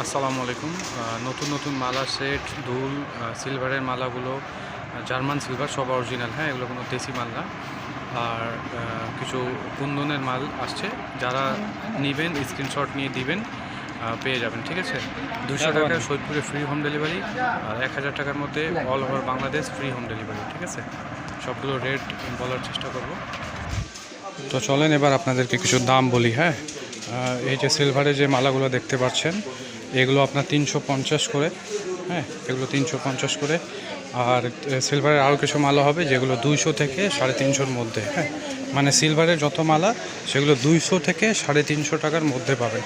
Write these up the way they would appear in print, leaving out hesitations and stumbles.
আসসালামু আলাইকুম। নতুন নতুন মালা সেট, দুল, সিলভারের মালাগুলো জার্মান সিলভার, সব অরিজিনাল। হ্যাঁ, এগুলো কোনো দেশি মাল না। আর কিছু কুন্দনের মাল আসছে। যারা নেবেন স্ক্রিনশট নিয়ে দিবেন, পেয়ে যাবেন। ঠিক আছে, 200 টাকায় সৈয়দপুরে ফ্রি হোম ডেলিভারি, আর 1000 টাকার মধ্যে all over Bangladesh free home delivery. ঠিক আছে, সবগুলো রেট বলার চেষ্টা করব। তো চলেন এবার আপনাদেরকে কিছু দাম বলি। হ্যাঁ, এই যে সিলভারের যে মালাগুলো দেখতে পাচ্ছেন, এগুলো আপনার 350 করে। হ্যাঁ, এগুলো 350 করে। আর সিলভারের আরও কিছু মালা হবে যেগুলো 200 থেকে 350-র মধ্যে। হ্যাঁ, মানে সিলভারের যত মালা সেগুলো 200 থেকে 350 টাকার মধ্যে পাবেন।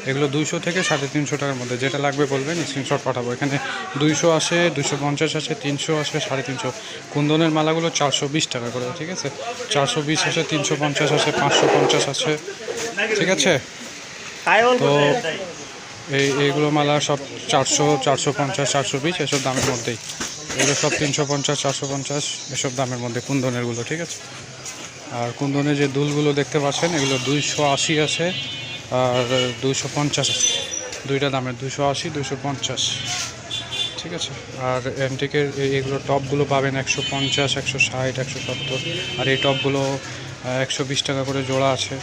এগুলো 200 থেকে 350 টাকার মধ্যে। যেটা লাগবে বলবেন, স্ক্রিনশট পাঠাবো। এখানে 200 আসে, 250 আসে, 300 আসে, 350। কুন্দনের মালাগুলো 420 টাকা করে। ঠিক আছে, 420 আসে, 350 আসে, 550 আসে। ঠিক আছে, তো এইগুলো মালা সব 400, 450, 420 এসব দামের মধ্যেই। এগুলো সব 350, 450 এসব দামের মধ্যে কুন্দনেরগুলো। ঠিক আছে, আর কুন্দনের যে দুলগুলো দেখতে পাচ্ছেন, এগুলো 280 আছে আর 250 আছে। দুইটা দামের, 280, 250। ঠিক আছে, আর অ্যান্টিকের এগুলো টপগুলো পাবেন 150, 160, 170। আর এই টপগুলো 120 টাকা করে জোড়া আছে।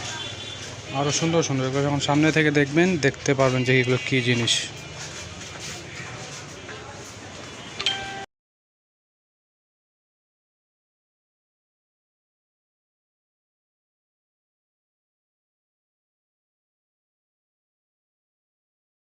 আরও সুন্দর সুন্দর, এগুলো যখন সামনে থেকে দেখবেন দেখতে পারবেন যে এগুলো কী জিনিস।